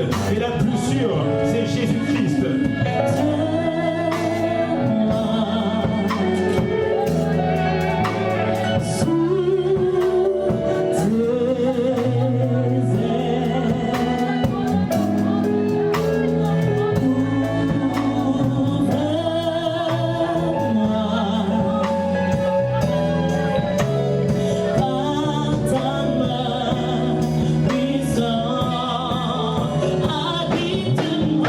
rapide et la plus sûre, c'est Jésus-Christ. I need to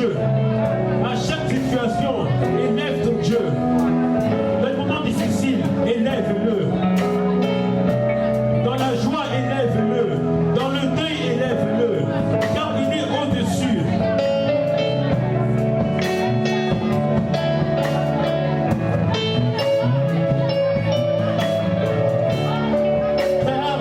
Dieu. À chaque situation, élève ton Dieu. Dans les moments difficiles, élève-le. Dans la joie, élève-le. Dans le deuil, élève-le. Car il est au-dessus. Car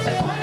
Alléluia.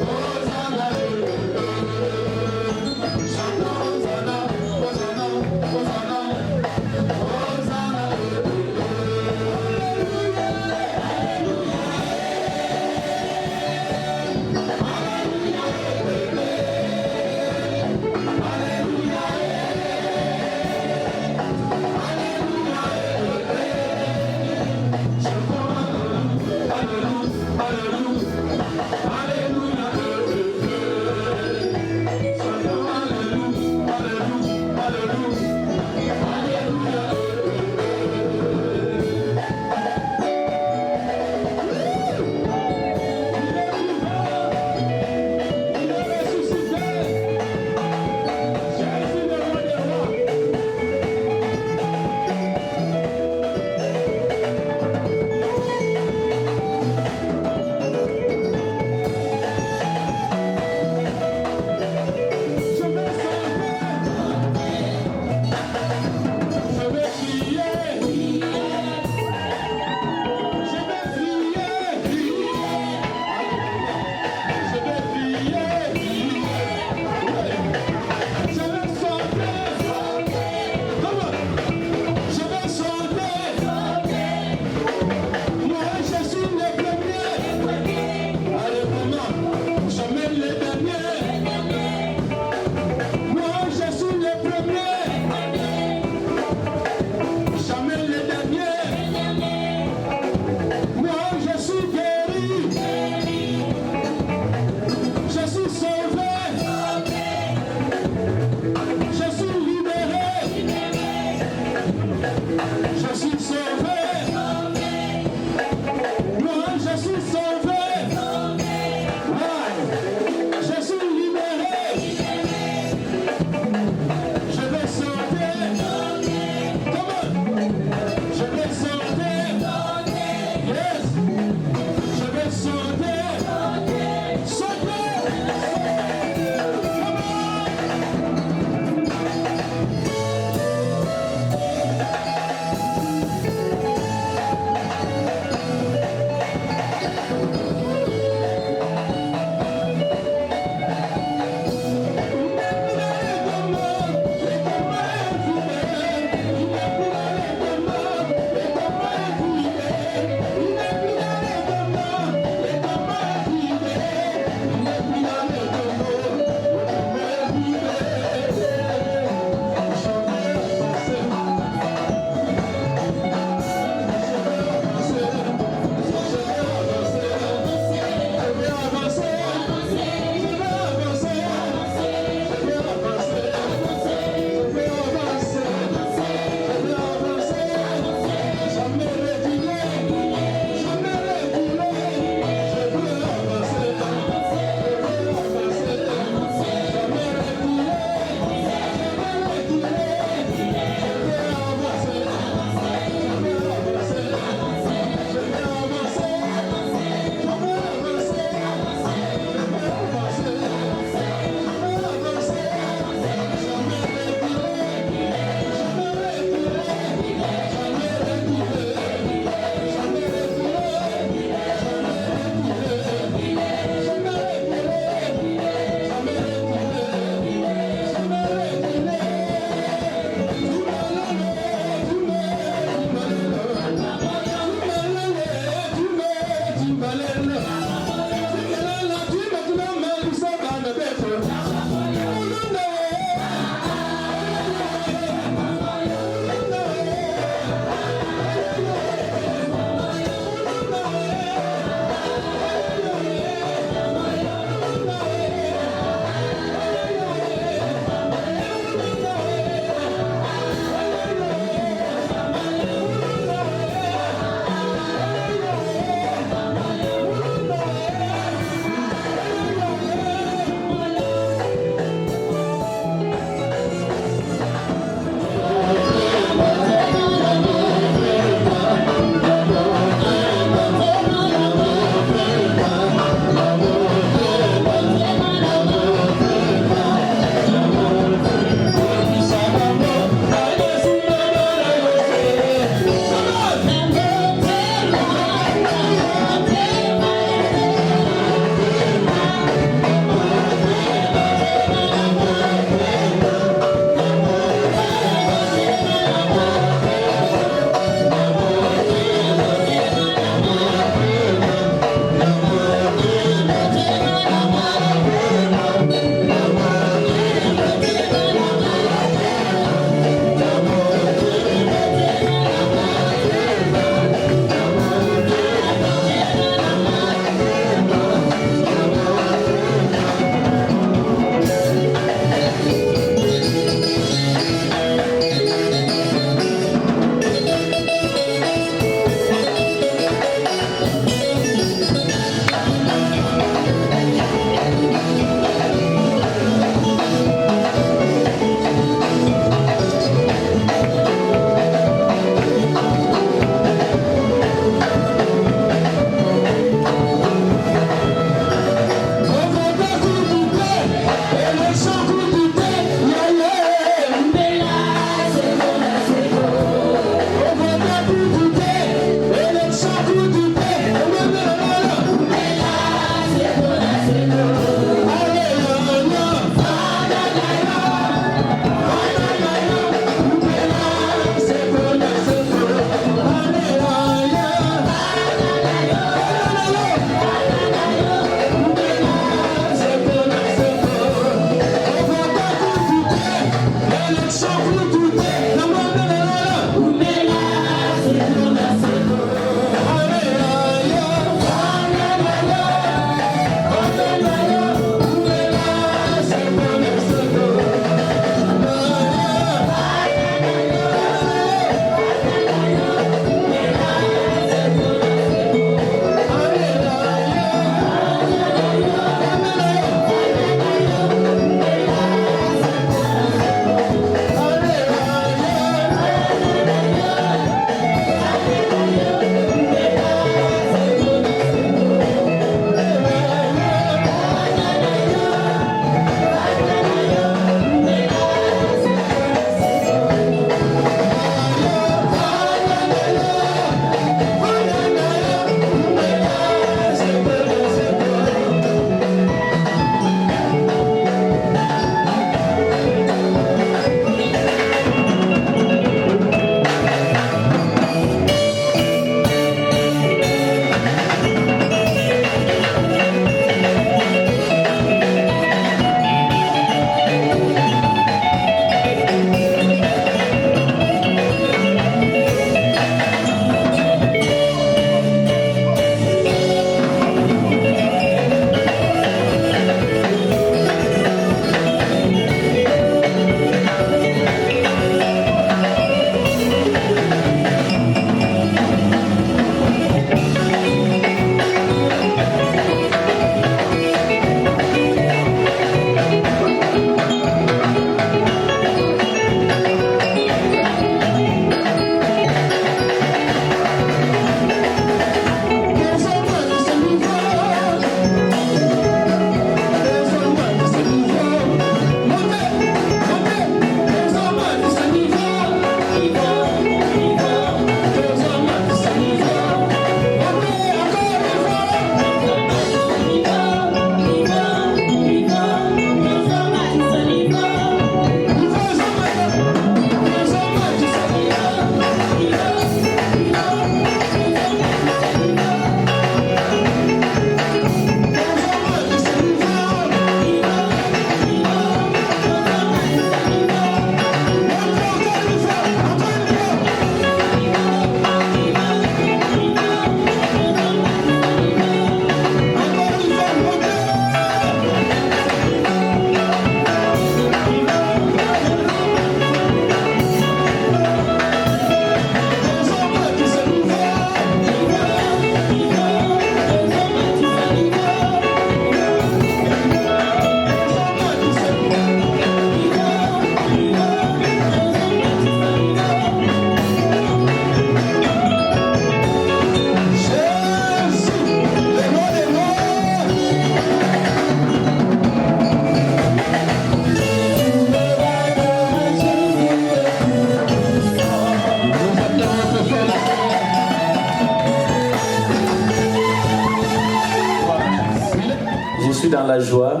suis dans la joie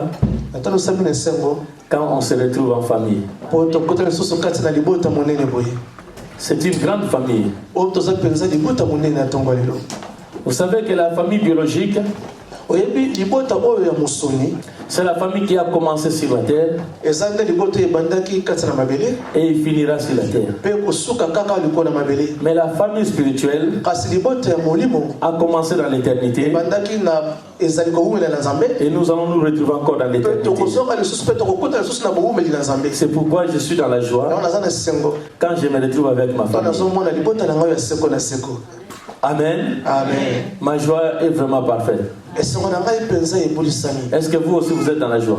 quand on se retrouve en famille. C'est une grande famille. Vous savez que la famille biologique, c'est la famille qui a commencé sur la terre et il finira sur la terre. Mais la famille spirituelle a commencé dans l'éternité et nous allons nous retrouver encore dans l'éternité. C'est pourquoi je suis dans la joie quand je me retrouve avec ma famille. Amen. Amen. Ma joie est vraiment parfaite. Est-ce que vous aussi vous êtes dans la joie?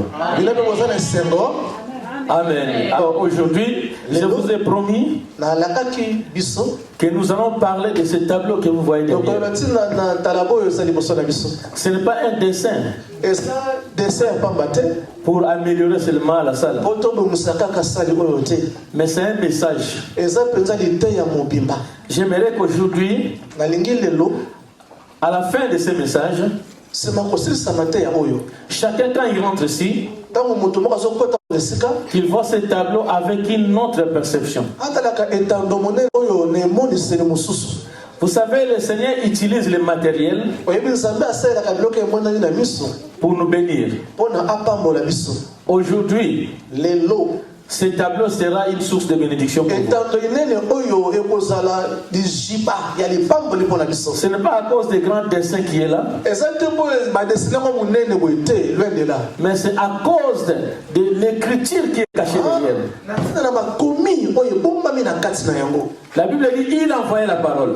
Amen. Alors aujourd'hui, je vous ai promis que nous allons parler de ce tableau que vous voyez derrière. Ce n'est pas un dessin pour améliorer seulement la salle, mais c'est un message. J'aimerais qu'aujourd'hui, à la fin de ce message, chacun quand il rentre ici, qu'il voit ce tableau avec une autre perception. Vous savez, le Seigneur utilise le matériel pour nous bénir. Aujourd'hui, ce tableau sera une source de bénédiction pour vous. Ce n'est pas à cause des grands dessins qui est là, mais c'est à cause de l'écriture qui est cachée derrière. La Bible dit il a envoyé la parole.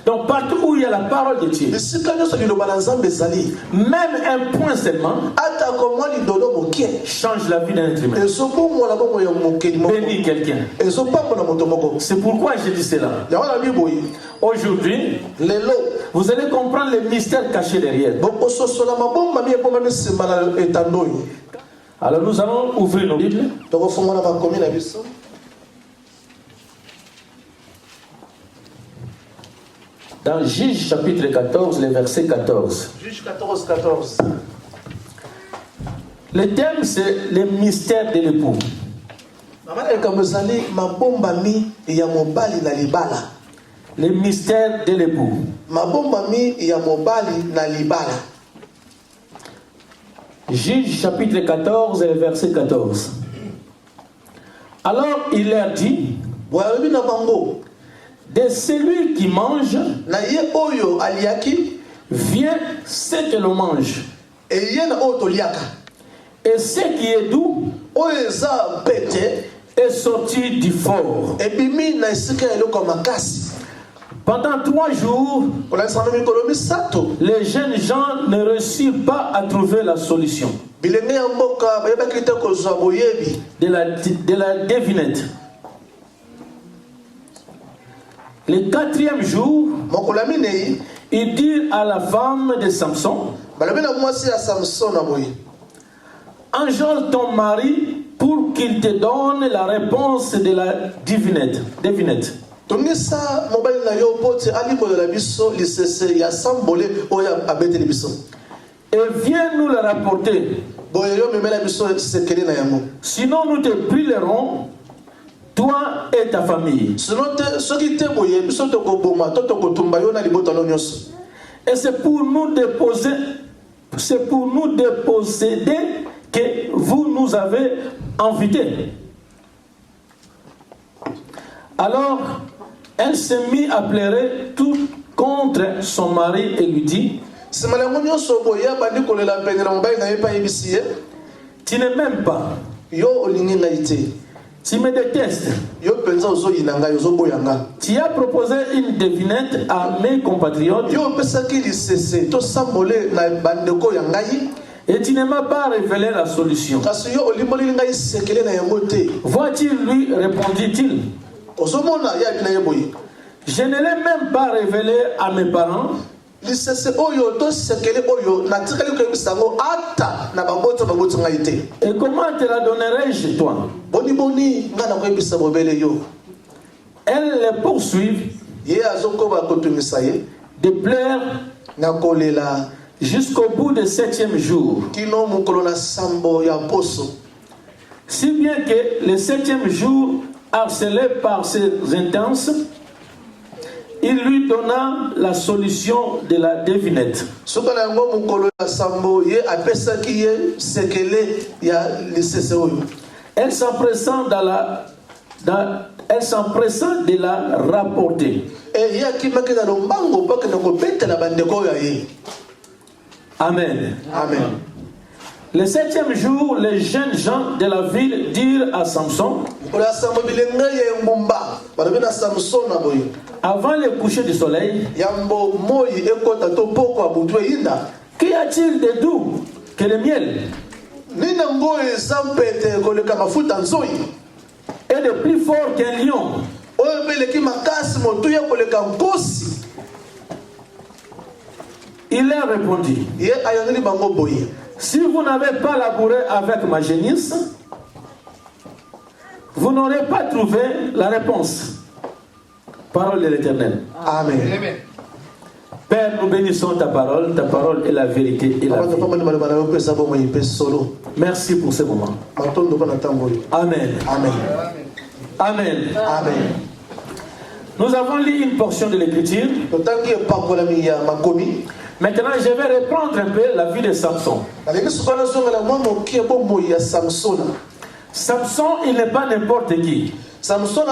Donc partout où il y a la parole de Dieu, même un point seulement change la vie d'un être humain. Bénis quelqu'un. C'est pourquoi je dis cela. Aujourd'hui, vous allez comprendre les mystères cachés derrière. Alors nous allons ouvrir nos Bibles dans Juge chapitre 14, le verset 14. Juge 14, 14. Le thème, c'est le mystère de l'époux. Le mystère de l'époux. Juge chapitre 14, verset 14. Alors il leur dit, de celui qui mange, vient ce que l'on mange. Et ce qui est doux est sorti du fort. Pendant 3 jours, les jeunes gens ne réussirent pas à trouver la solution de la devinette. Le 4e jour, ils dirent à la femme de Samson, enjole ton mari pour qu'il te donne la réponse de la devinette. Et viens nous le rapporter. Sinon nous te brûlerons, toi et ta famille. Et c'est pour nous déposséder que vous nous avez invités. Alors, elle se mit à pleurer tout contre son mari et lui dit, tu ne m'aimes pas. Tu me détestes. Tu as proposé une devinette à mes compatriotes et tu ne m'as pas révélé la solution. Vois-tu, lui répondit-il, je ne l'ai même pas révélé à mes parents. Et comment te la donnerai-je toi? Elle les poursuit de pleurs jusqu'au bout du 7e jour. Si bien que le 7e jour, harcelé par ses intenses, il lui donna la solution de la devinette. Elle s'empressa de la rapporter. Amen. Amen. Le 7e jour, les jeunes gens de la ville dirent à Samson, avant le coucher du soleil, qu'y a-t-il de doux que le miel et de plus fort qu'un lion? Il leur répondit, si vous n'avez pas labouré avec ma génisse, vous n'aurez pas trouvé la réponse. Parole de l'Éternel. Amen. Père, nous bénissons ta parole est la vérité et la vie. Merci pour ce moment. Amen. Amen. Amen. Amen. Nous avons lu une portion de l'Écriture. Maintenant, je vais reprendre un peu la vie de Samson. Samson, il n'est pas n'importe qui. Samson,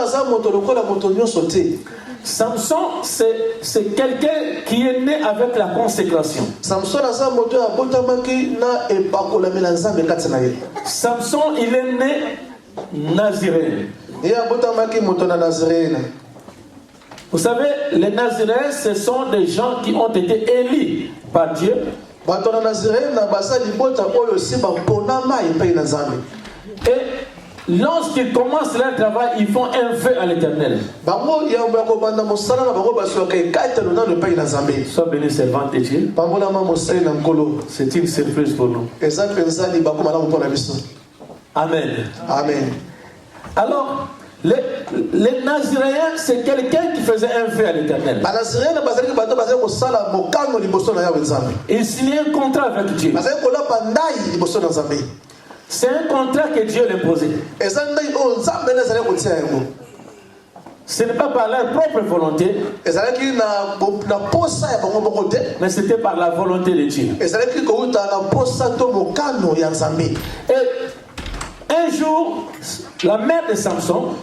c'est quelqu'un qui est né avec la consécration. Samson, il est né naziréen. Vous savez, les Naziréens, ce sont des gens qui ont été élus par Dieu. Et lorsqu'ils commencent leur travail, ils font un vœu à l'Éternel. Sois béni, servante de Dieu. C'est une surprise pour nous. Amen. Amen. Alors, les Naziréens, c'est quelqu'un qui faisait un vœu à l'Éternel. Il signait un contrat avec Dieu. C'est un contrat que Dieu l'imposait. Ce n'est pas par leur propre volonté, mais c'était par la volonté de Dieu. Et un jour, la mère de Samson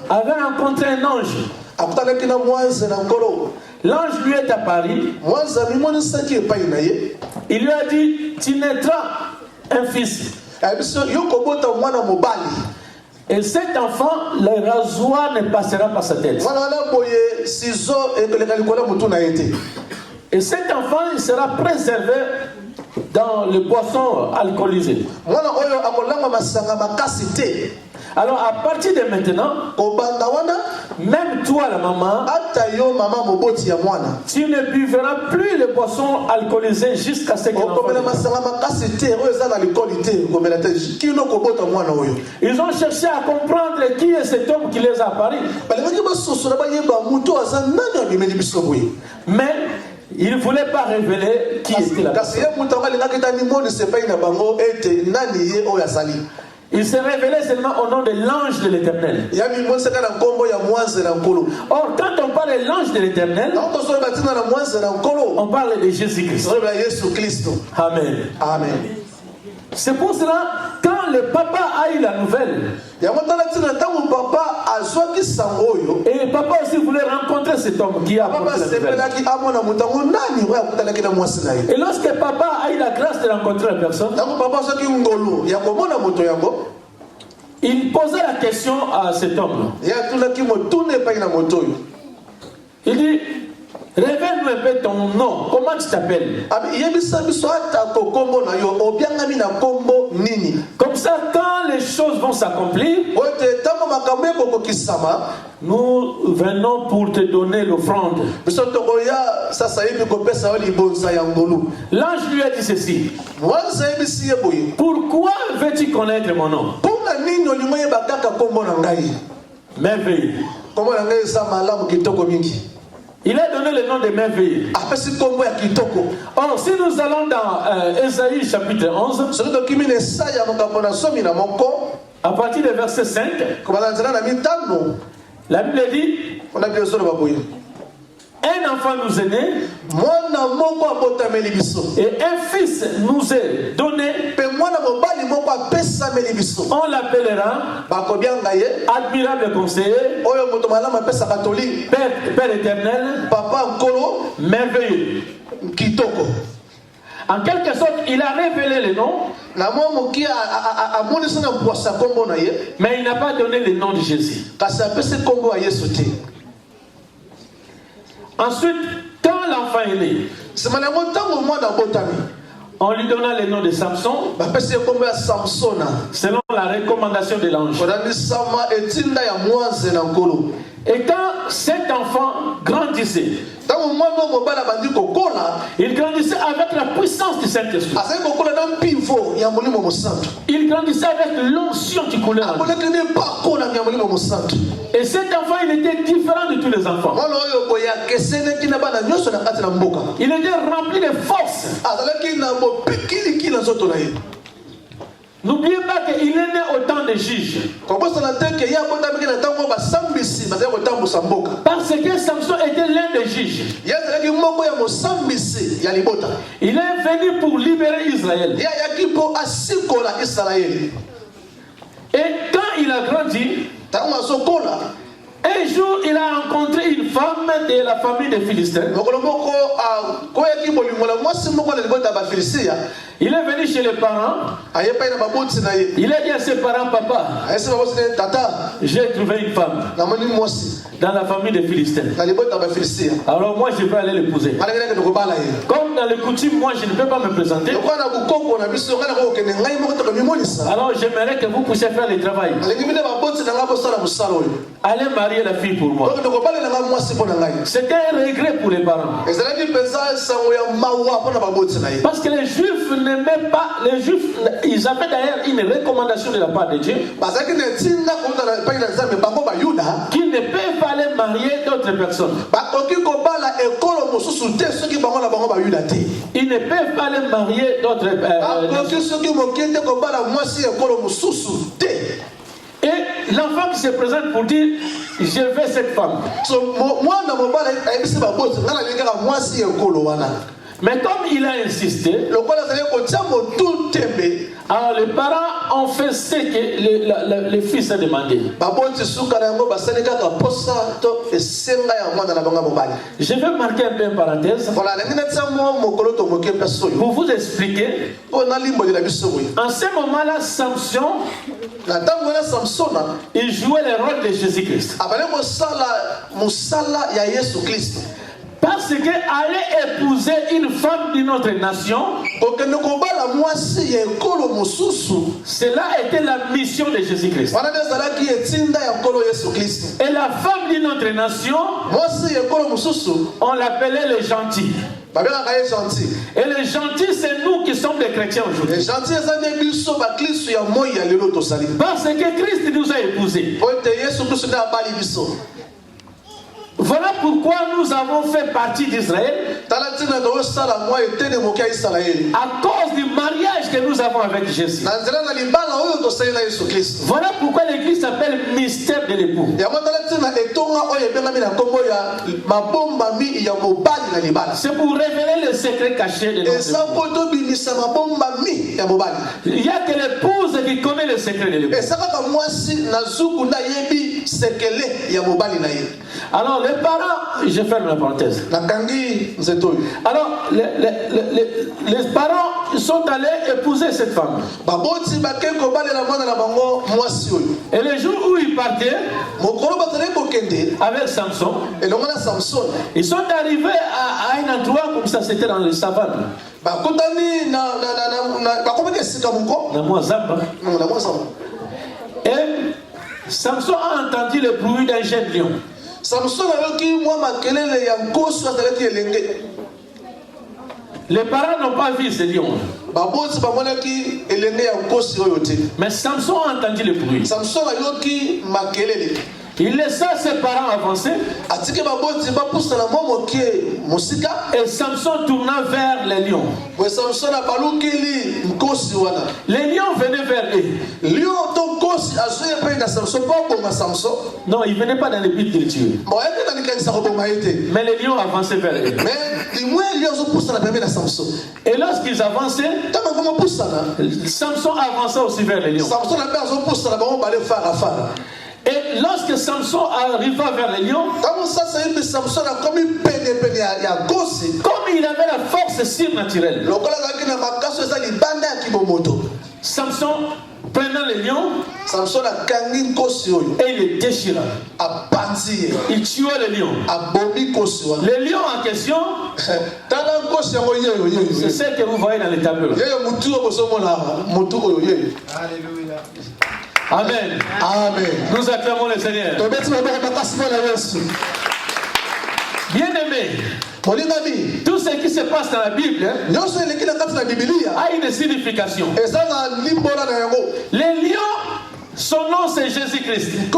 avait rencontré un ange. L'ange lui est apparu. Il lui a dit, tu naîtras un fils. Et cet enfant, le rasoir ne passera pas sa tête. Et cet enfant, il sera préservé dans le boisson alcoolisé. Alors à partir de maintenant, même toi la maman, tu ne buvras plus les boissons alcoolisées jusqu'à ce que ils ont cherché à comprendre qui est cet homme qui les a apparu. Mais il ne voulait pas révéler qui est-ce qu'il a. Il s'est révélé seulement au nom de l'ange de l'Éternel. Or, quand on parle de l'ange de l'Éternel, on parle de Jésus-Christ. Amen. Amen. C'est pour cela, quand le papa a eu la nouvelle, et le papa aussi voulait rencontrer cet homme qui a apporté la nouvelle. Et lorsque papa a eu la grâce de rencontrer la personne, il posait la question à cet homme. Il dit, révèle-nous un peu ton nom. Comment tu t'appelles? Comme ça, quand les choses vont s'accomplir, nous venons pour te donner l'offrande. L'ange lui a dit ceci. Pourquoi veux-tu connaître mon nom? Merveille. Il a donné le nom de merveilleux. Or, si nous allons dans Ésaïe chapitre 11, à partir du verset 5, la Bible dit, un enfant nous est né, et un fils nous est donné. On l'appellera admirable conseiller, Père éternel, merveilleux. En quelque sorte, il a révélé le nom, mais il n'a pas donné le nom de Jésus. Ensuite, quand l'enfant est né, on lui donna le nom de Samson, selon la recommandation de l'ange. Et quand cet enfant grandissait, il grandissait avec la puissance du Saint-Esprit. Il grandissait avec l'onction qui coulait en lui. Et cet enfant, il était différent de tous les enfants. Il était rempli de force. N'oubliez pas qu'il est né au temps des juges. Parce que Samson était l'un des juges. Il est venu pour libérer Israël. Et quand il a grandi, un jour, il a rencontré une femme de la famille des Philistins. Il est venu chez les parents. Il a dit à ses parents, papa, j'ai trouvé une femme dans la famille des Philistins. Alors moi, je vais aller l'épouser. Comme dans les coutumes, moi, je ne peux pas me présenter. Alors j'aimerais que vous puissiez faire le travail. Allez marier la fille pour moi. C'était un regret pour les parents. Parce que les Juifs n'aimaient pas, les Juifs, ils avaient d'ailleurs une recommandation de la part de Dieu qu'ils ne peuvent pas aller marier d'autres personnes. Ils ne peuvent pas aller marier d'autres Et l'enfant qui se présente pour dire, je veux cette femme. Mais comme il a insisté, alors les parents ont fait ce que le fils a demandé. Je vais marquer un peu une parenthèse pour vous expliquer. En ce moment-là, Samson, il jouait le rôle de Jésus-Christ. Parce qu'aller épouser une femme d'une autre nation, cela était la mission de Jésus-Christ. Et la femme d'une autre nation, on l'appelait les gentils. Et les gentils, c'est nous qui sommes des chrétiens aujourd'hui. Parce que Christ nous a épousés. Voilà pourquoi nous avons fait partie d'Israël à cause du mariage que nous avons avec Jésus. Voilà pourquoi l'Église s'appelle mystère de l'époux. C'est pour révéler le secret caché de notre époux. Il n'y a que l'épouse qui connaît le secret de l'époux. Alors les parents, je ferme la parenthèse. Alors les parents sont allés épouser cette femme. Et le jour où ils partaient avec Samson, ils sont arrivés à un endroit comme ça, c'était dans les savanes. Et Samson a entendu le bruit d'un jeune lion. Les parents n'ont pas vu ce lion. Mais Samson a entendu le bruit. Il laissa ses parents avancer. Et Samson tourna vers les lions. Les lions venaient vers lui. Non, ils ne venaient pas dans le but de le tuer. Mais les lions avançaient vers lui. Et lorsqu'ils avançaient, Samson avança aussi vers les lions. Et lorsque Samson arriva vers les lions, comme il avait la force surnaturelle, Samson prenant les lions, et il les déchira. Il tua les lions. Les lions en question, c'est ce que vous voyez dans les tableaux. Amen. Amen. Nous acclamons le Seigneur. Bien-aimés, tout ce qui se passe dans la Bible a une signification. Les lions, son nom c'est Jésus-Christ.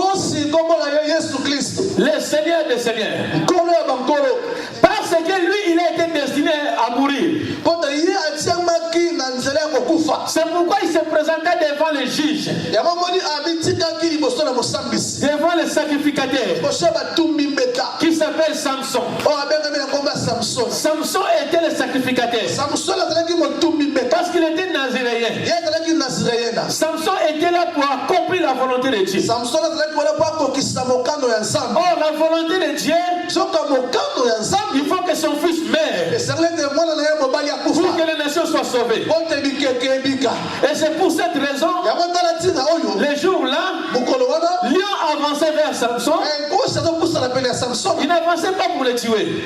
Le Seigneur des Seigneurs. Parce que lui, il a été destiné à mourir. C'est pourquoi il se présenta devant les juges, devant les sacrificateurs, qui s'appelle Samson. Samson était le sacrificateur parce qu'il était naziréen. Samson était là pour accomplir la volonté de Dieu. Or, la volonté de Dieu, il faut que son fils meure pour que les nations soient sauvées. Et c'est pour cette raison, les jours-là, Lion avançait vers Samson. Il n'avançait pas pour le tuer,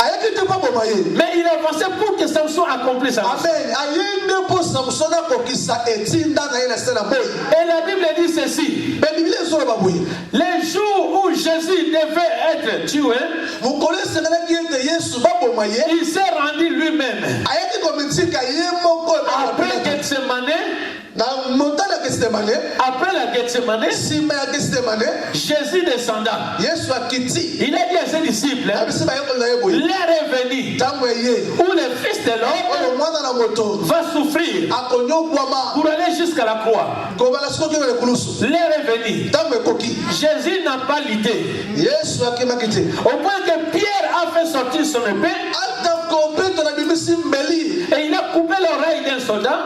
mais il avançait pour que Samson accomplisse sa mission. Et la Bible dit ceci: les jours où Jésus devait être tué, il s'est rendu lui-même. Après Après la Gethsemane, Jésus descenda. Il a dit à ses disciples, l'heure est venue où le Fils de l'homme va souffrir pour aller jusqu'à la croix. L'heure est venue. Jésus n'a pas lutté, au point que Pierre a fait sortir son épée et il a coupé l'oreille d'un soldat.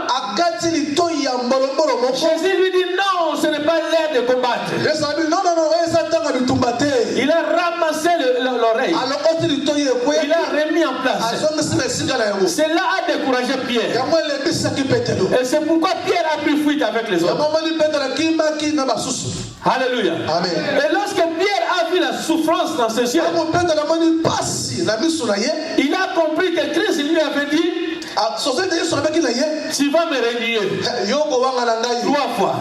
Jésus lui dit non, ce n'est pas l'heure de combattre. Il a ramassé l'oreille, il a remis en place. Cela a découragé Pierre, et c'est pourquoi Pierre a pris fuite avec les autres. Alléluia. Amen. Et lorsque Pierre a vu la souffrance dans ses yeux, il a compris que Christ lui avait dit: tu vas me renier 3 fois.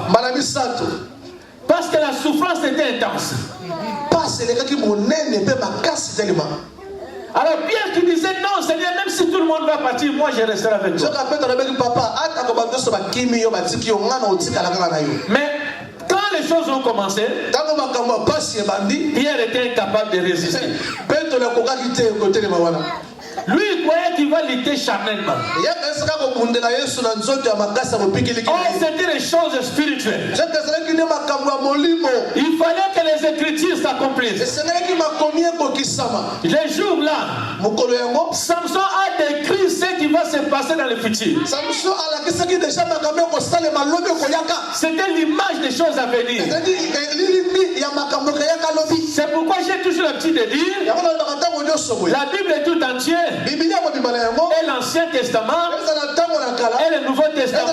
Parce que la souffrance était intense. Alors Pierre qui disait: non Seigneur, même si tout le monde va partir, moi je resterai avec toi. Mais quand les choses ont commencé, Pierre était incapable de résister. Lui, il croyait qu'il va lutter charnellement. Oh, c'était des choses spirituelles. Il fallait que les Écritures s'accomplissent. Les jours-là, Samson a décrit ce qui va se passer dans le futur. C'était l'image des choses à venir. C'est pourquoi j'ai toujours l'habitude de dire: la Bible est tout entière, et l'Ancien Testament et le Nouveau Testament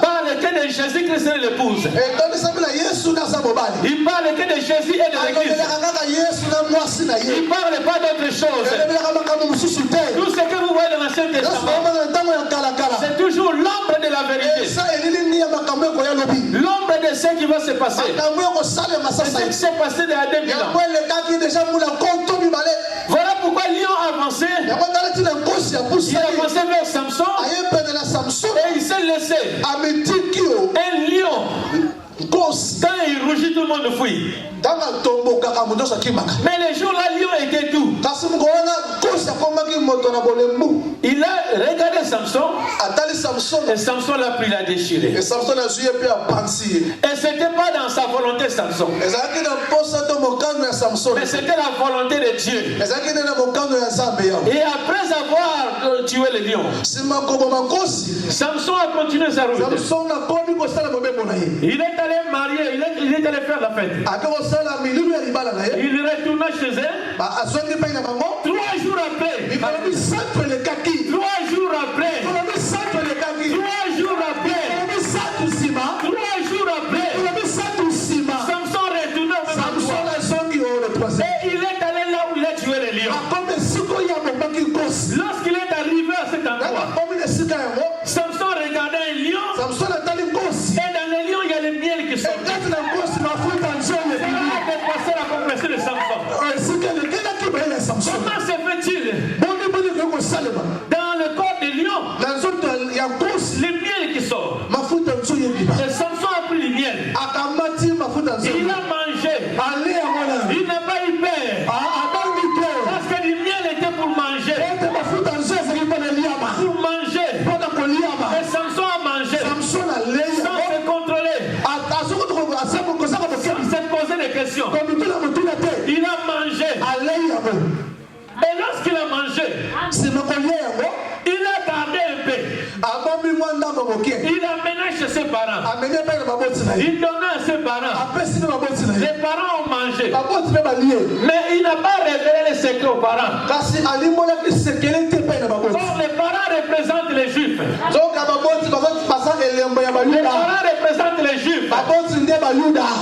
parlent que de Jésus-Christ et de l'épouse. Il parle que de Jésus et de l'Église. Il ne parle pas d'autre chose. Tout ce que vous voyez dans l'Ancien Testament, c'est toujours l'ombre de la vérité, l'ombre de ce qui va se passer. C'est ce qui s'est passé il y a 2000 ans. Voilà pourquoi Lion avançait. Il avançait vers Samson et il s'est laissé. Un lion, quand il rougit, tout le monde fuit. Mais les jours-là, lion était doux. Il a regardé Samson. Et Samson l'a pris, l'a déchiré. Et ce n'était pas dans sa volonté, Samson. Mais c'était la volonté de Dieu. Et après avoir tué le lion, Samson a continué sa route. Il est allé marier, il est allé faire la fête. Il retourna chez elle. 3 jours après. 3 jours après. 3 jours après. Samson retourna au même endroit. Et il est allé là où il a tué le lion. Lorsqu'il est arrivé à cet endroit, Samson regardait un lion. Et dans le lion, il y a le miel qui sort. C'est là que passait la compréhension de Samson. Comment se fait-il? Dans le corps du lion, le miel qui sort. Et Samson a pris le miel. Il a mangé. Il n'a pas eu peur. Parce que le miel était pour manger. Pour manger. Et Samson a mangé. Sans se contrôler. Sans se poser des questions. Il a mangé. Et lorsqu'il a mangé, il a tardé un peu. Il a mené chez ses parents. Il donnait à ses parents. Les parents ont mangé. Mais il n'a pas révélé les secrets aux parents. Or, les parents représentent les Juifs. Les parents représentent les Juifs.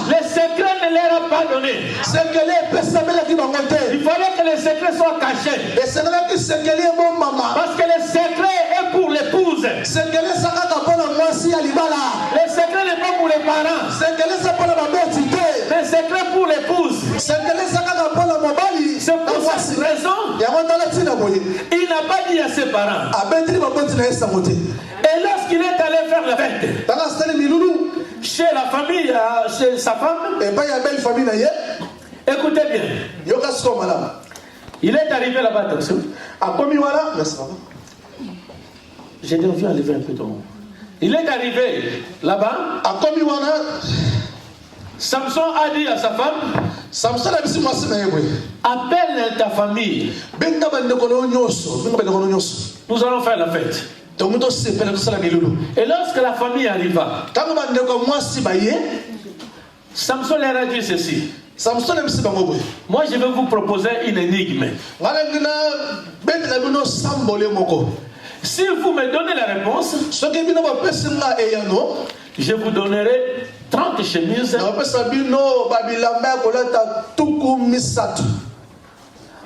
Les secrets ne leur ont pas donné. Il fallait que les secrets soient cachés. Parce que le secret est pour l'épouse. Le secret n'est pas pour les parents. Le secret pour l'épouse. C'est pour cette raison il n'a pas dit à ses parents. Et lorsqu'il est allé faire la fête chez la famille, chez sa femme, écoutez bien. Il est arrivé là-bas, attention. J'ai envie d'enlever un peu ton nom. Il est arrivé là-bas. Samson a dit à sa femme, appelle ta famille. Nous allons faire la fête. Et lorsque la famille arriva, Samson leur a dit ceci. Moi je vais vous proposer une énigme. Si vous me donnez la réponse, je vous donnerai 30 chemises.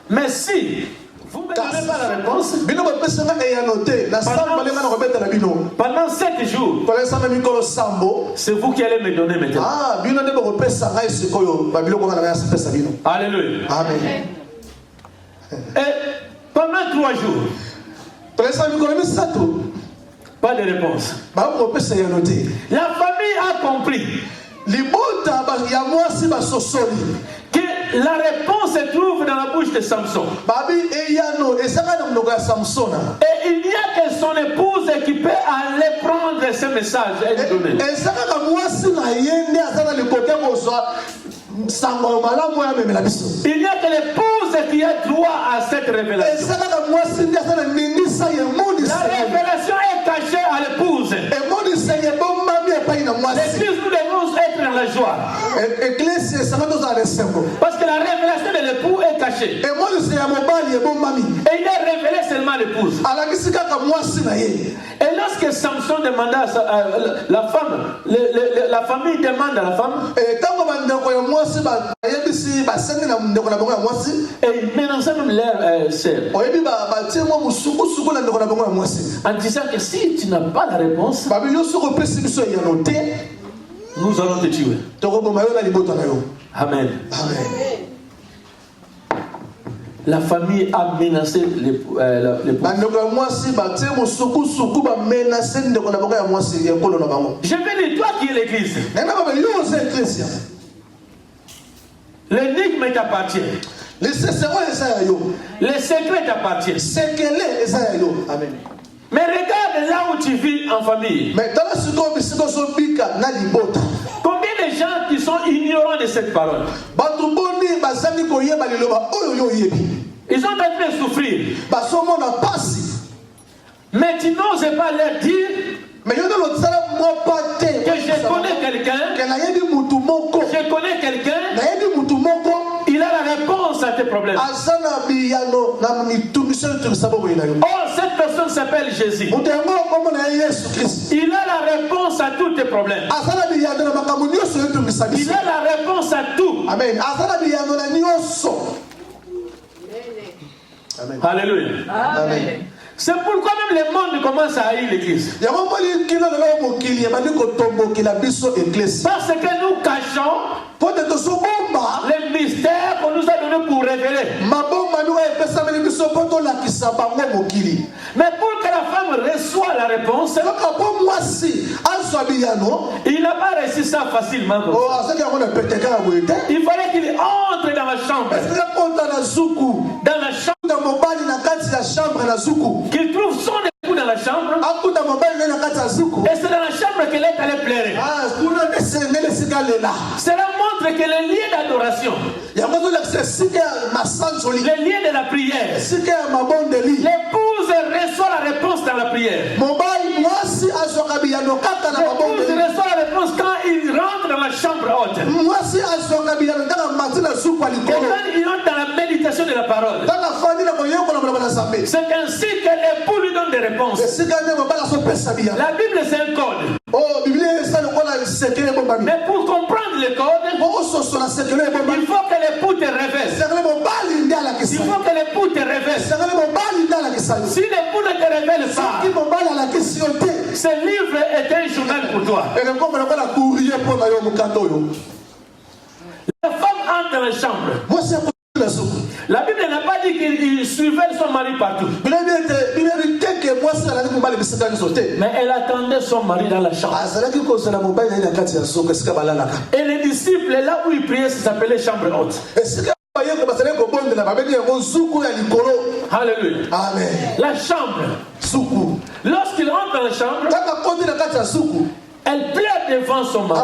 Mais si vous ne me donnez pas la réponse, pendant 7 jours, c'est vous qui allez me donner maintenant. Alléluia. Amen. Et pendant 3 jours, pas de réponse. La famille a compris que la réponse se trouve dans la bouche de Samson. Et il n'y a que son épouse qui peut aller prendre ce message et lui donner. Il n'y a que l'épouse qui a droit à cette révélation. La révélation est cachée à l'épouse. L'église, nous devons être dans la joie. Parce que la révélation de l'époux est cachée. Et il est révélé seulement à l'épouse. Et lorsque Samson demanda à la femme, la famille demande à la femme, et ils menaçaient même leur sœur, en disant que si tu n'as pas la réponse, nous allons te tuer. Amen. La famille a menacé l'époux. Je vais dire, toi qui es l'église, L'énigme t'appartient. Les secrets t'appartiennent. Amen. Mais regarde là où tu vis en famille. Mais dans la seconde, combien de gens qui sont ignorants de cette parole? Ils ont en train de souffrir. Mais tu n'oses pas leur dire que je connais quelqu'un. Je connais quelqu'un. Il a la réponse à tes problèmes. Oh, cette personne s'appelle Jésus. Il a la réponse à tous tes problèmes. Il a la réponse à tout. Amen. Amen. Alléluia. Amen. C'est pourquoi même le monde commence à haïr l'église. Parce que nous cachons les mystères qu'on nous a donnés pour révéler. Mais pour que la femme reçoive la réponse, il n'a pas reçu ça facilement. Il fallait qu'il entre dans la chambre. Dans la chambre. Qu'il trouve son époux dans la chambre. Et c'est dans la chambre qu'elle est allée pleurer. Cela montre que le lien d'adoration, le lien de la prière, l'épouse reçoit la réponse dans la prière. L'épouse reçoit la réponse quand il rentre dans la chambre haute. Et quand il entre dans la méditation de la parole. C'est ainsi que l'époux lui donne des réponses. La Bible c'est un code. Mais pour comprendre le code, il faut que l'époux te révèle. Il faut que l'époux te révèle. Si l'époux ne te révèle pas, ce livre est un journal pour toi. La femme entre dans la chambre. La Bible n'a pas dit qu'il suivait son mari partout. Mais elle attendait son mari dans la chambre. Et les disciples, là où ils priaient, ça s'appelait chambre haute. Alléluia. Amen. La chambre. Lorsqu'il rentre dans la chambre, elle pleure devant son mari.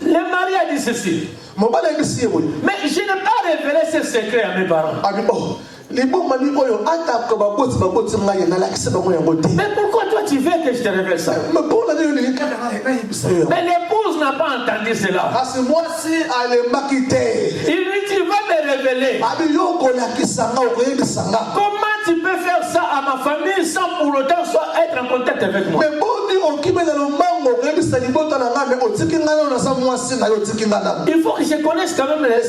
Le mari a dit ceci. Mais je n'ai pas révélé ce secret à mes parents. Mais pourquoi toi tu veux que je te révèle ça? Mais l'épouse n'a pas entendu cela. Il dit tu vas me révéler. Comment tu peux faire ça à ma famille sans pour autant être en contact avec moi? Il faut que je connaisse quand même les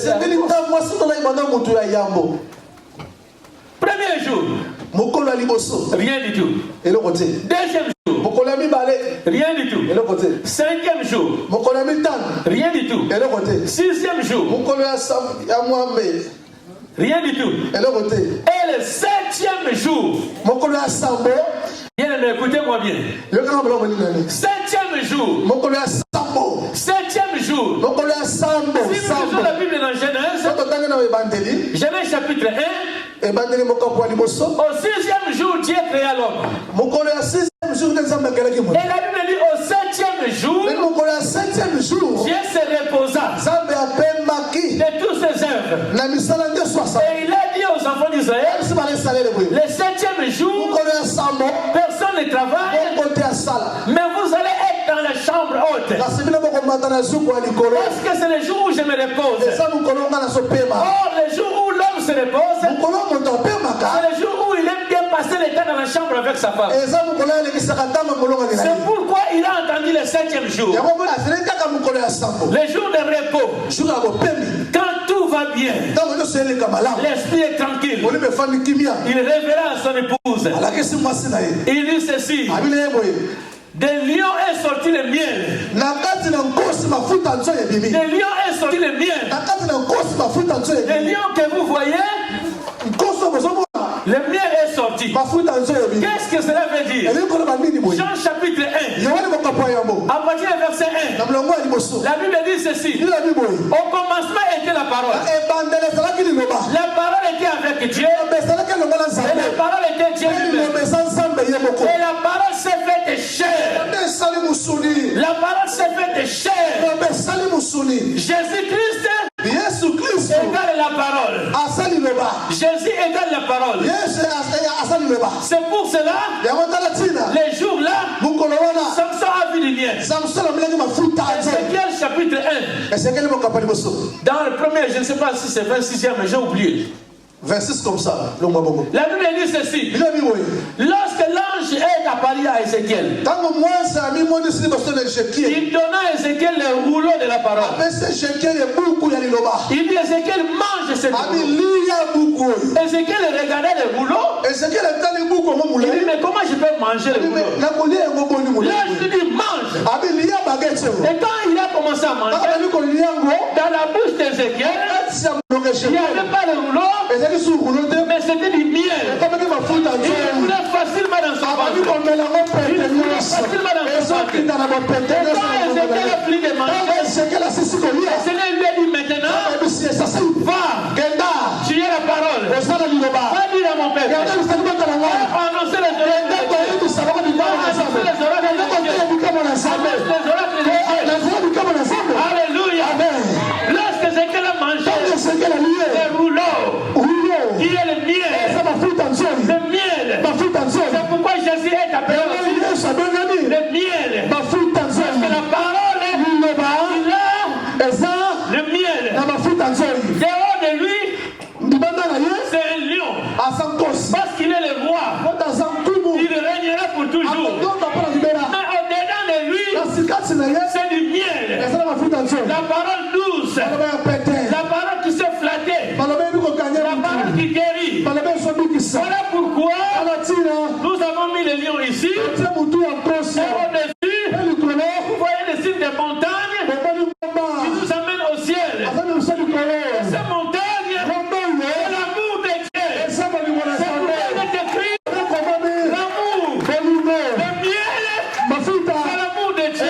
premier jour, rien du tout. Deuxième jour, rien du tout. Cinquième jour, rien du tout. Sixième jour, rien du tout. Et le septième jour, bien, écoutez-moi bien. Septième jour. Septième jour. Si nous lisons la Bible dans Genèse, Genèse chapitre 1. Au sixième jour, Dieu créa l'homme. Et la Bible dit au septième jour, Dieu se reposa de toutes ses œuvres. Et il a dit aux enfants d'Israël, le septième jour, personne ne travaille, mais vous allez être dans la chambre haute. Parce que c'est le jour où je me repose. Or, le jour où l'homme se repose, c'est le jour où il aime bien passer le temps dans la chambre avec sa femme. C'est pourquoi il a entendu le septième jour. Le jour de repos. Quand tout va bien, l'esprit est tranquille. Il révéla à son épouse. Il dit ceci. Des lions est sorti le miel. Des lions est sorti le miel. Les lions que vous voyez, le miel est sorti. Qu'est-ce que cela veut dire? Jean chapitre 1. À partir du verset 1. La Bible dit ceci. Au commencement était la parole. La parole était avec Dieu. Et la parole était Dieu lui-même. Et la parole s'est faite chair. La parole s'est faite chair. Jésus-Christ égale la parole. Jésus égale la parole. C'est pour cela, les jours là, Samson a vu lumière. Ézéchiel chapitre 1. Dans le premier, je ne sais pas si c'est 26e, mais j'ai oublié. 26 comme ça. La Bible dit ceci. Lorsque l'ange est apparu à Ézéchiel, il donna à Ézéchiel le rouleau de la parole. Il dit Ézéchiel mange cette rouleau. Ézéchiel regardait le rouleau. Il dit mais comment je peux manger le rouleau? L'ange lui dit mange. Et quand il a commencé à manger, dans la bouche d'Ézéchiel, il n'y avait pas le rouleau, mais c'était du miel. Il voulait facilement dans son ventre. Il voulait facilement dans son ventre. Et quand Ézéchiel a pris de manger, le Seigneur lui a dit maintenant, va, tu es la parole. Va dire à mon père. Va annoncer les oracles de Dieu. Va annoncer les oracles de Dieu. Alléluia. Lorsque Ézéchiel a mangé les rouleaux, il y a le miel. Le miel. C'est pourquoi Jésus est appelé aussi le miel. Parce que la parole, il a le miel. Dehors de lui, c'est un lion. Parce qu'il est le roi. Il régnera pour toujours. Mais au-dedans de lui, c'est du miel. La parole douce. La parole qui se flattait. La parole qui guérit. Voilà pourquoi nous avons mis les lions ici. Et au-dessus, vous voyez les signes des montagnes qui nous amènent au ciel. Et ces montagnes, c'est l'amour de Dieu. C'est pourquoi il est écrit l'amour. Le miel, c'est l'amour de Dieu.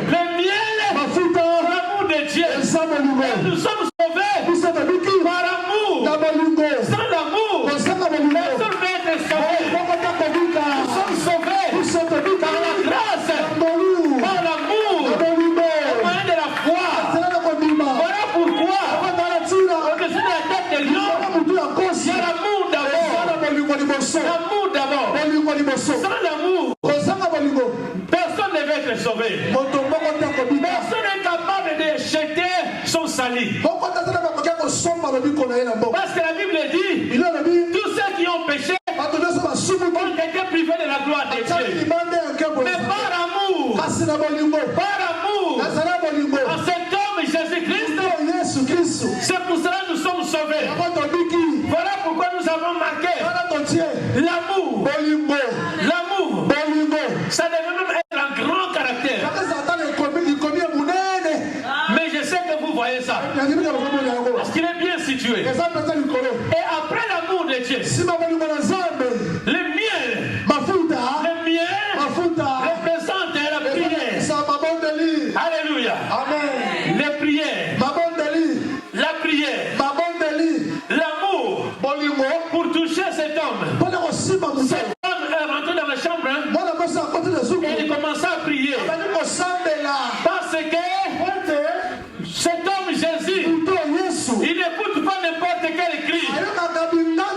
Le miel, c'est l'amour de Dieu. Et nous sommes sauvés par amour. Sans l'amour, personne ne peut être sauvé. Nous sommes sauvés par la grâce, par l'amour, au moyen de la foi. Voilà pourquoi, au-dessus de la tête de lion, il y a l'amour d'abord. L'amour d'abord. Sans l'amour, personne ne va être sauvé. Personne n'est capable de jeter son salut. Parce que la Bible dit, tous ceux qui ont péché ont été privés de la gloire de Dieu. Mais par amour, en cet homme Jésus-Christ, c'est pour cela que nous sommes sauvés. Voilà pourquoi nous avons marqué l'amour. L'amour, ça devait même être un grand caractère. Mais je sais que vous voyez ça. Parce qu'il est bien situé. Et après l'amour de Dieu, le miel représente la prière. Alléluia. Les prières. La prière. L'amour pour toucher cet homme. Cet homme est rentré dans la chambre et il commença à prier. Parce que cet homme Jésus, il n'écoute pas n'importe quel cri. Mais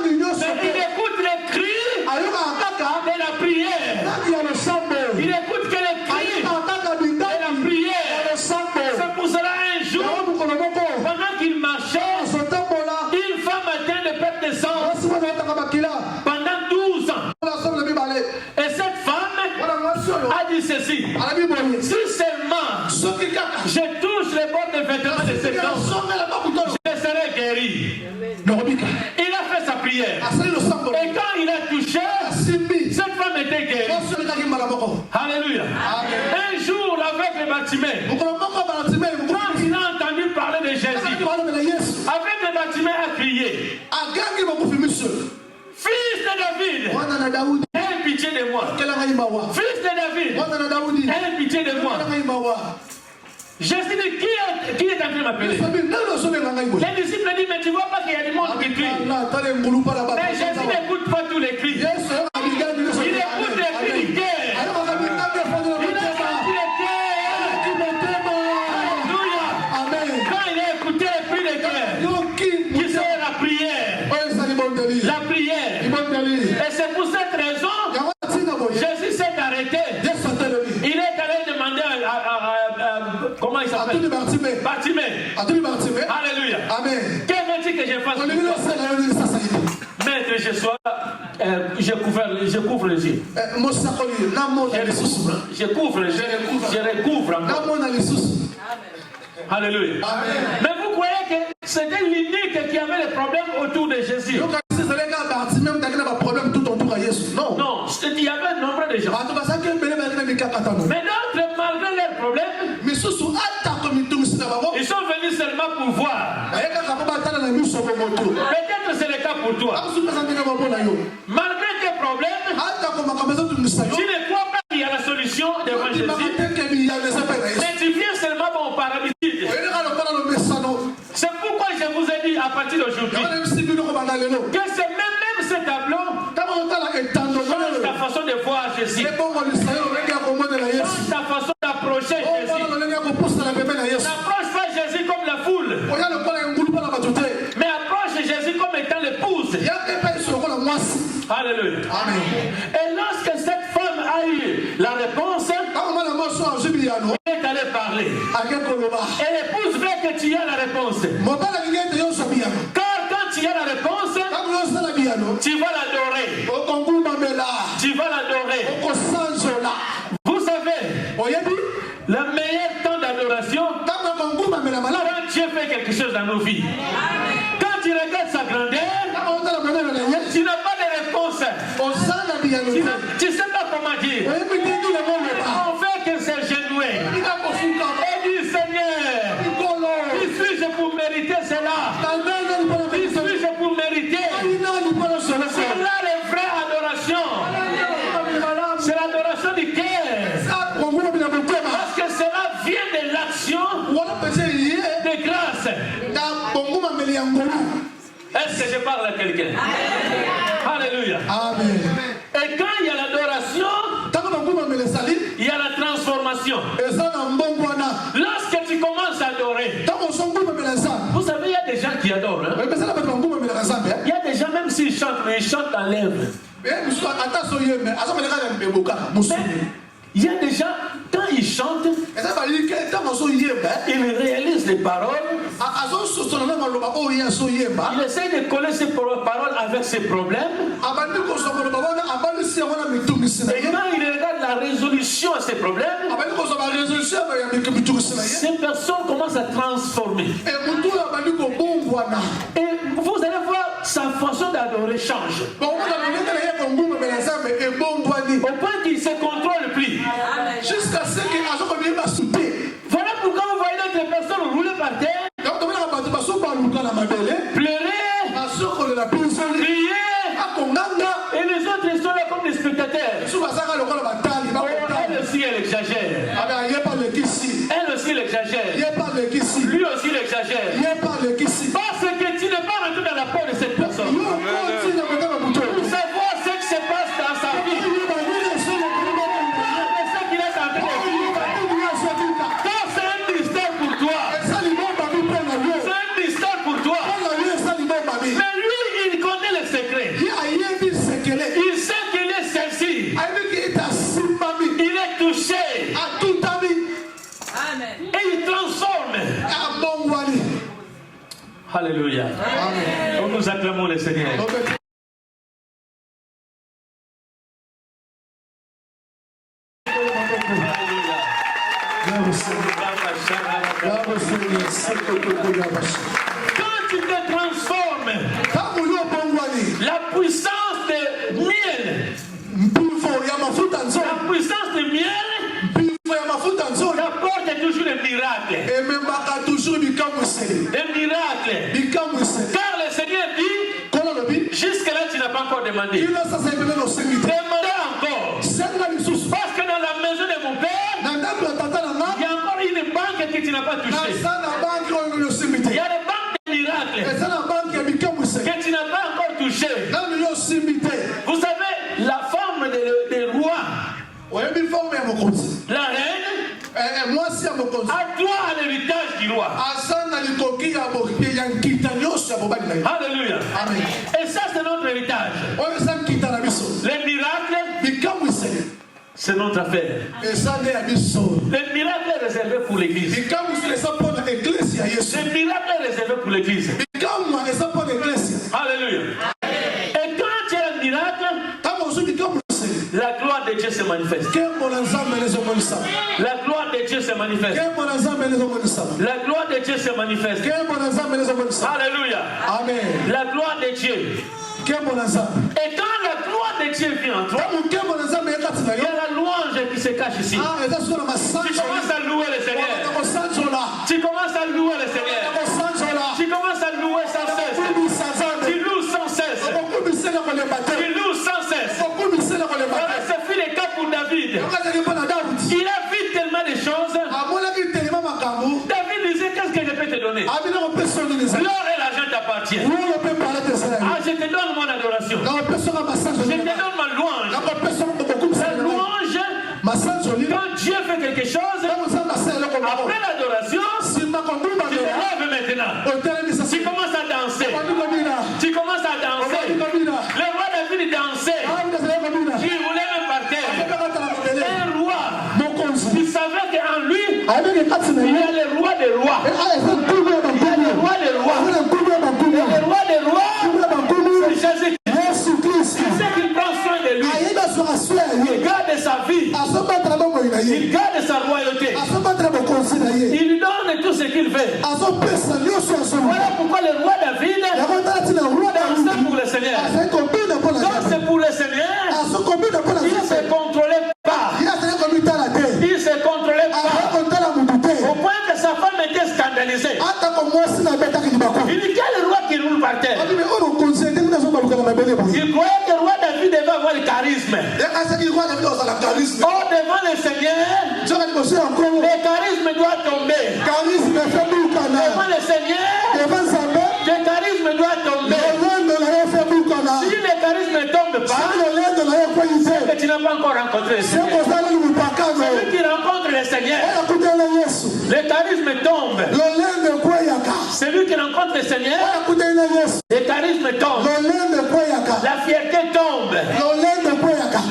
il écoute les cris de la prière. Il écoute que les cris de la prière. C'est pour cela un jour, pendant qu'il marchait, une femme atteinte de perte de sang pendant 12 ans. Et cette femme a dit ceci: si seulement je touche les bords des vêtements de cet homme, je serai guéri. Il a fait sa prière. Et quand il a touché, cette femme était guérie. Alléluia. Un jour, avec le Bartimée, quand il a entendu parler de Jésus, avec le Bartimée a crié: Fils de David, aie pitié de moi. Fils de David, aie pitié de moi. Jésus dit, qui est en train de m'appeler? Les disciples disent, mais tu vois pas qu'il y a du monde qui crie. Mais Jésus n'écoute pas tous les cris. Il écoute les cris du cœur. Quand il a écouté les cris du cœur, qui c'est la prière? La prière. Et c'est pour cette raison, Jésus s'est arrêté. Il est allé demander à comment il s'appelle? Bartimée. Alléluia. Amen. Que veux-tu que je fasse pour toi? Maître, je couvre les yeux. Je couvre les yeux. Je recouvre encore. Alléluia. Mais vous croyez que c'était l'unique qui avait les problèmes autour de Jésus? Non, il y avait nombre de gens. Mais d'autres, malgré leurs problèmes, ils sont venus seulement pour voir. Peut-être c'est le cas pour toi. Malgré tes problèmes, tu ne crois pas qu'il y a la solution devant Jésus. Mais tu viens seulement pour paralytique. C'est pourquoi je vous ai dit à partir d'aujourd'hui que c'est même ce tableau change ta façon de voir Jésus, change ta façon d'approcher Jésus. N'approche pas Jésus comme la foule, mais approche Jésus comme étant l'épouse. Alléluia. Et lorsque cette femme a eu la réponse, elle est allée parler. Et l'épouse veut que tu aies la réponse. Car quand tu as la réponse, tu vas l'adorer. Tu vas l'adorer. Vous savez, le meilleur temps d'adoration, quand Dieu fait quelque chose dans nos vies. Quand tu regardes sa grandeur, tu n'as pas de réponse. Tu ne sais pas comment dire. On fait que c'est genuin. Et dit, Seigneur, qui suis-je pour mériter cela? Qui suis-je pour mériter? C'est là la vraie adoration. C'est l'adoration du cœur. Parce que cela vient de l'action de grâce. Est-ce que je parle à quelqu'un? Alléluia. Amen. Et quand il y a l'adoration, il y a la transformation. Lorsque tu commences à adorer, vous savez, il y a des gens qui adorent. Hein? Il y a des gens, même s'ils chantent, mais ils chantent en lèvres. Mais il y a des gens, quand ils chantent, ils réalisent les paroles. Il essaie de coller ses paroles avec ses problèmes. Et quand il regarde la résolution à ses problèmes, ces personnes commencent à transformer. Et vous allez voir, sa façon d'adorer change. Au point qu'il ne se contrôle plus. Jusqu'à ce qu'il Voilà pourquoi vous voyez d'autres personnes rouler par terre, pleurer, crier, et les autres ils sont là comme des spectateurs. Elle aussi elle exagère. Elle aussi elle exagère. Lui aussi il exagère. Parce que tu n'es pas rentré dans la peau de cette personne. Pour savoir ce qui se passe dans sa vie. Ce qu'il est en train de vivre. Quand c'est un mystère pour toi. C'est un mystère pour toi. Mais lui, il connaît le secret. Il sait qu'il est celle-ci. Il est touché. Amen. Et il transforme. Alléluia. Amen. Nous acclamons le Seigneur. Quand tu te transformes, la puissance de miel, t'apporte toujours des miracles. Des miracles. Car le Seigneur dit, jusque-là tu n'as pas encore demandé. Demandez encore. Parce que dans la maison de mon père, il y a encore une banque qui tu n'as pas touché. Il y a des banques de miracles que tu n'as pas encore touché. Vous savez, la femme des rois, la reine, a droit à l'héritage du roi. Alléluia. Et ça, c'est notre héritage. Les miracles, c'est notre affaire. Les miracles réservés pour l'église. Les miracles réservés pour l'église. Alléluia. Et quand il y a un miracle, la gloire de Dieu se manifeste. La gloire de Dieu se manifeste. La gloire de Dieu se manifeste. Alléluia. Amen. La gloire de Dieu. Et quand la gloire de Dieu vient en toi, il y a la louange qui se cache ici. Tu commences à louer le Seigneur. Tu commences à louer le Seigneur. Tu commences à louer sans cesse. Tu loues sans cesse. Tu loues sans cesse. Ce fut le cas pour David. Il a vu tellement de choses. David disait, qu'est-ce que je peux te donner? L'or et l'argent t'appartiennent. Ah, je te donne mon adoration. Je te donne ma louange. La louange, quand Dieu fait quelque chose, après l'adoration, tu te lèves maintenant. Tu commences à danser. Tu commences à danser. Le roi David dansait. Il voulait même partir. Un roi, il savait qu'en lui, il y a le roi des rois. Il y a le roi des rois. Et le roi des rois, c'est Jésus-Christ. C'est qu'il prend soin de lui. Il garde sa vie. Il garde sa royauté. Il lui donne tout ce qu'il veut. Voilà pourquoi le roi David dansait pour le Seigneur. Donc c'est pour le Seigneur. Il ne se contrôlait pas. Il ne se contrôlait pas. Au point que sa femme était scandalisée. Il dit, quel roi qui roule par terre? Il croyait que le roi David devait avoir le charisme. Oh, devant le Seigneur, le charisme doit tomber. Devant le Seigneur, le charisme doit tomber. Si le charisme ne tombe pas, c'est que tu n'as pas encore rencontré le Seigneur. Celui qui rencontre le Seigneur, le charisme tombe. Celui qui rencontre le Seigneur, le charisme tombe. La fierté tombe.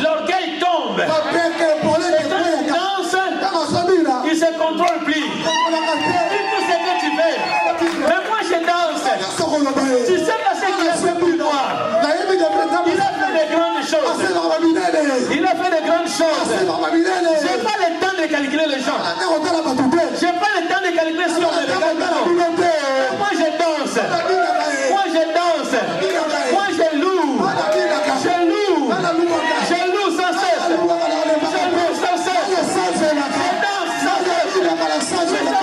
L'orgueil tombe. Et quand tu danses, il ne se contrôle plus. Dis tout ce que tu veux. Mais moi je danse. Tu sais pas ce qu'il a fait pour moi. Il a fait de grandes choses. Il a fait de grandes choses. Je n'ai pas le temps de calculer les gens. Je n'ai pas le temps de calculer si on me regarde. Moi je danse. Moi je danse. Moi je loue. Je loue. Je loue sans cesse. Je loue sans cesse. Je danse sans cesse. Je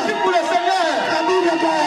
suis pour le Seigneur. Danse.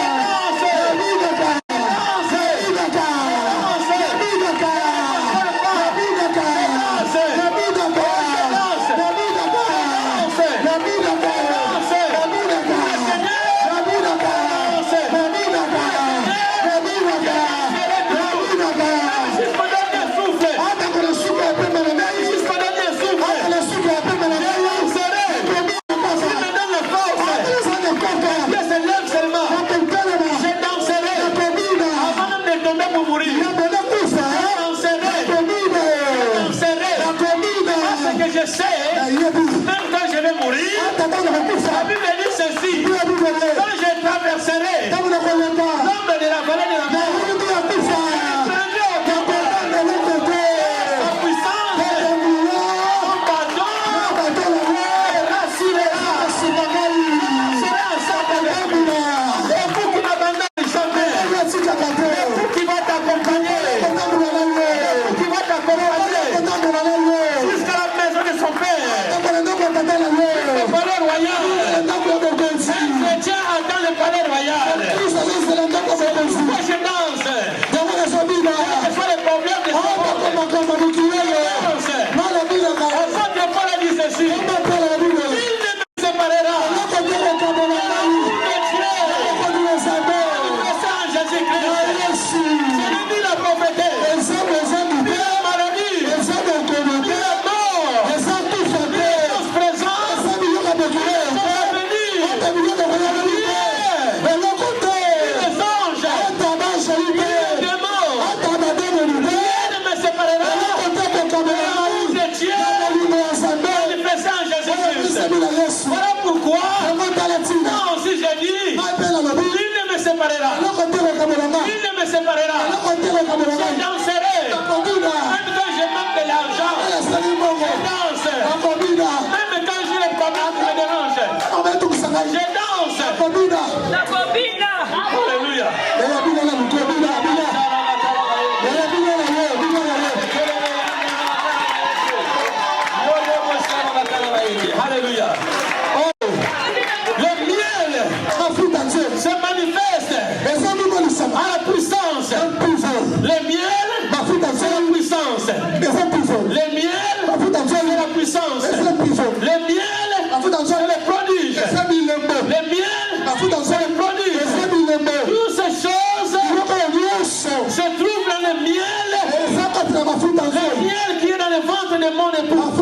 de mon époux. Le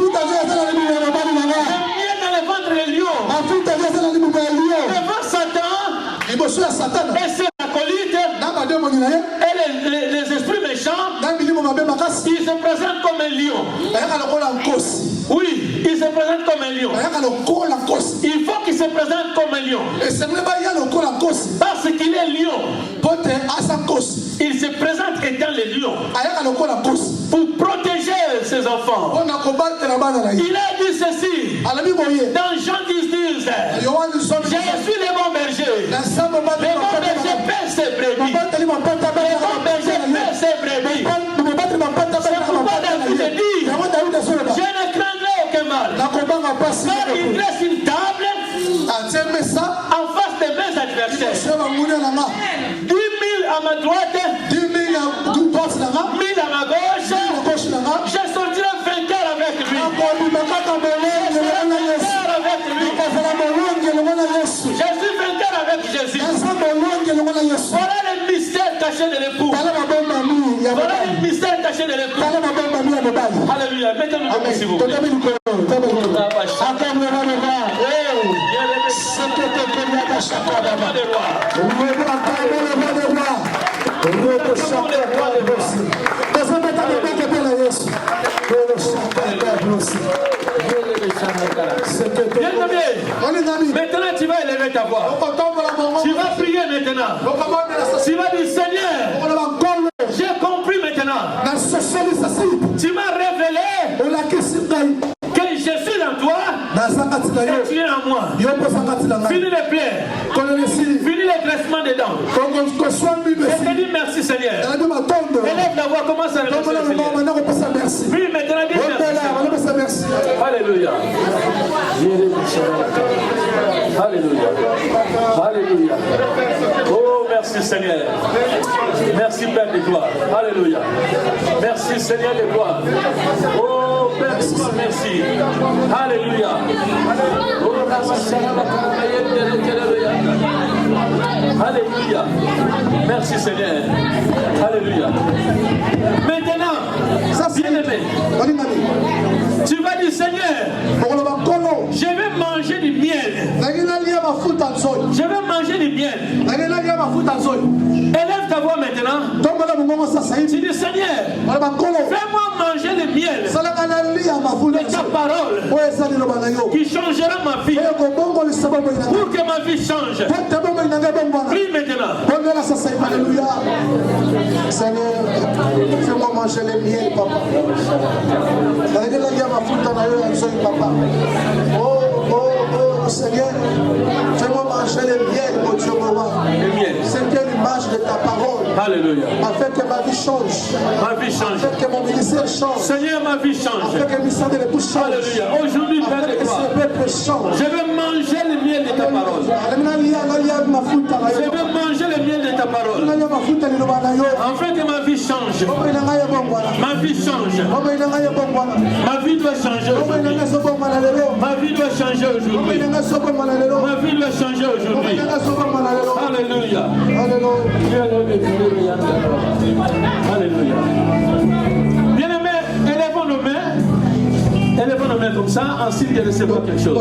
miel dans le ventre des lions. Devant Satan et ses acolytes et les esprits méchants, il se présente comme un lion. Oui, il se présente comme un lion. Il faut qu'il se présente comme un lion. Parce qu'il est lion. Il se présente étant le lion. Pour protéger ses enfants. Il a dit ceci dans Jean 10:10. Je suis le bon berger. Le bon berger perd ses brebis. Le bon berger perd ses brebis. C'est pourquoi David dit, je ne craindrai aucun mal. Car il dresse une table en face de mes adversaires. 10 000 à ma droite, 1000 à ma gauche. Je sortirai vainqueur avec lui. Je suis vainqueur avec Jésus. Voilà le mystère caché de l'époux. Voilà le mystère caché de l'époux. Alléluia. Mettez-nous debout s'il vous plaît. Maintenant tu vas élever ta voix. Tu vas prier maintenant. Tu vas dire Seigneur, j'ai compris maintenant. Tu m'as révélé que je suis en toi et tu es en moi. Finis les plaies. Finis les graissements des dents. Et te dis merci Seigneur. Élève la voix, commence à remercier le Seigneur. Oui, maintenant dis merci. Alléluia. Alléluia. Alléluia. Oh, merci Seigneur. Merci Père de gloire. Alléluia. Merci Seigneur de gloire. Oh, Père de gloire, merci. Alléluia. Alléluia. Merci Seigneur. Alléluia. Maintenant, bien-aimé, tu vas dire Seigneur, je vais manger du miel. Je vais manger du miel. Élève ta voix maintenant. Tu dis Seigneur, fais-moi manger le miel de ta parole qui changera ma vie. Pour que ma vie change. Prie maintenant. Alléluia. Seigneur, fais-moi manger le miel, papa. Oh Seigneur, fais-moi manger le miel, mon Dieu, mon roi. C'est quelle image de ta parole. Alléluia. Afin que ma vie change. Ma vie change. Afin que mon ministère change. Seigneur, ma vie change. Afin que le ministère de l'époux change. Alléluia. Aujourd'hui, Père de gloire, je vais manger le miel de ta parole. Je vais manger le miel de ta parole. Afin que ma vie change. Ma vie change. Ma vie doit changer aujourd'hui. Ma vie doit changer aujourd'hui. Ma vie doit changer aujourd'hui. Alléluia. Alléluia. Bien-aimés, élevons nos mains. Élevons nos mains comme ça, en signe de recevoir quelque chose.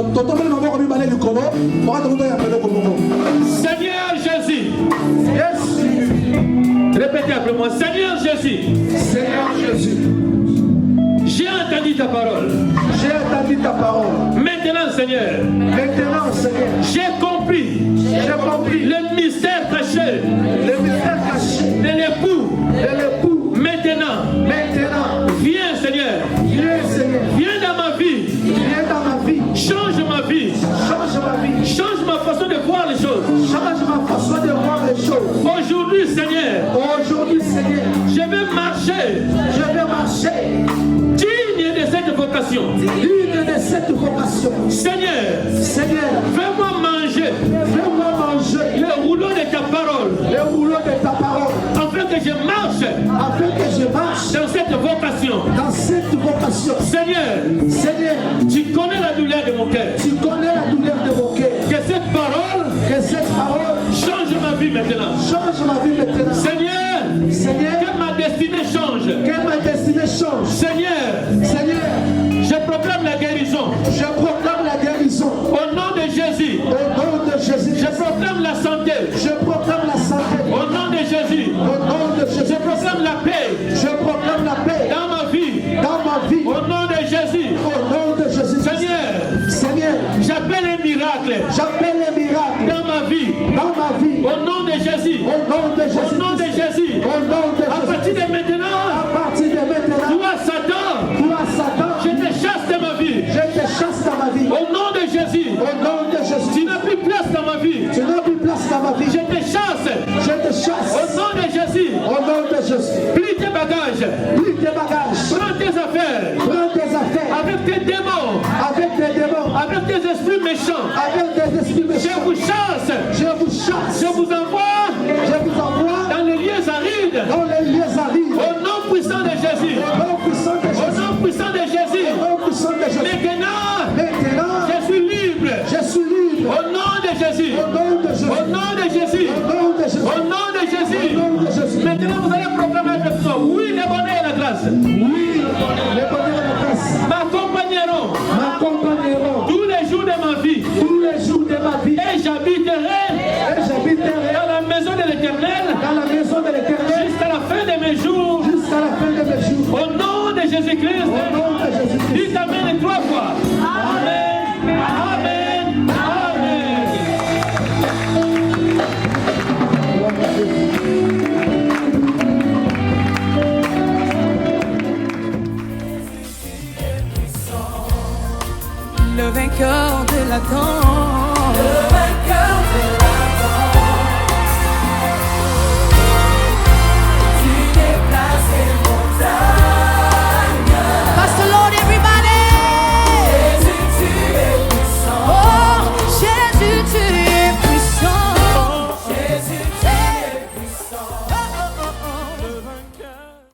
Seigneur Jésus. Yes. Répétez après moi. Seigneur Jésus. Seigneur Jésus. J'ai entendu ta parole. J'ai entendu ta parole. Maintenant, Seigneur. Maintenant, Seigneur. J'ai compris. J'ai compris. Le mystère caché. Le mystère caché. De l'époux. De l'époux. Maintenant. Maintenant. Viens, Seigneur. Viens, Seigneur. Viens dans ma vie. Viens dans ma vie. Change ma vie. Change ma vie. Change ma façon de voir les choses. Change ma façon de voir les choses. Aujourd'hui, Seigneur. Aujourd'hui, Seigneur. Je vais marcher. Je vais marcher. Digne de cette vocation. Digne de cette vocation. Seigneur. Seigneur. Fais-moi manger. Fais-moi manger. Le rouleau de ta parole. Le rouleau de ta parole. Afin que je marche. Afin que je marche. Dans cette vocation. Dans cette vocation. Seigneur. Seigneur. Tu connais la douleur de mon cœur. Tu connais la douleur de mon cœur. Que cette parole. Que cette parole. Change ma vie maintenant. Change ma vie maintenant. Seigneur. Seigneur. Que ma destinée change. Que ma destinée change. Seigneur. Seigneur. Je proclame la guérison. Au nom de Jésus. Au nom de Jésus. Je proclame la santé. Je proclame la santé. Au nom de Jésus. Au nom de Jésus. Je proclame la paix. Je proclame la paix. Dans ma vie. Dans ma vie. Au nom de Jésus. Au nom de Jésus. Seigneur, j'appelle un miracle. J'appelle un miracle. Dans ma vie. Dans ma vie. Au nom de Jésus. Au nom de Jésus. Au nom de Jésus. Au nom de Jésus. À partir de maintenant. À partir de maintenant. Toi Satan. Toi Satan. Je te chasse de ma vie. Je te chasse dans ma vie. Au nom de Jésus. Au nom de Jésus. Tu n'as plus place dans ma vie. Tu n'as plus place dans ma vie. Je te chasse. Je te chasse. Au nom de Jésus. Au nom de Jésus. Plie tes bagages. Plie tes bagages. Prends tes affaires. Prends tes affaires. Avec tes démons. Avec tes démons. Avec tes esprits méchants. Avec tes esprits méchants. Je vous chasse. Je vous chasse. Je vous envoie. Je vous envoie. Dans les lieux arides. Dans les lieux arides. Au nom puissant de Jésus. Au nom puissant de Jésus. Au nom puissant de Jésus. Au nom puissant de Jésus. Maintenant, je suis libre. Je suis libre. Au nom de Jésus. Au nom de Jésus. Au nom de Jésus. Au nom de Jésus. Au nom de Jésus. Au nom de Jésus. Maintenant, vous allez proclamer avec moi. Oui, le bonheur et la grâce. Oui, le bonheur et la grâce M'accompagneront. m'accompagneront Tous les jours de ma vie. tous les jours de ma vie. Et j'habiterai Et j'habiterai dans la maison de l'Éternel dans la maison de l'Éternel jusqu'à la fin de mes jours. jusqu'à la fin de mes jours. Au nom de Jésus-Christ. Au nom de Jésus-Christ. Dites Amen 3 fois. Amen. Amen. Amen. Le vainqueur de la danse.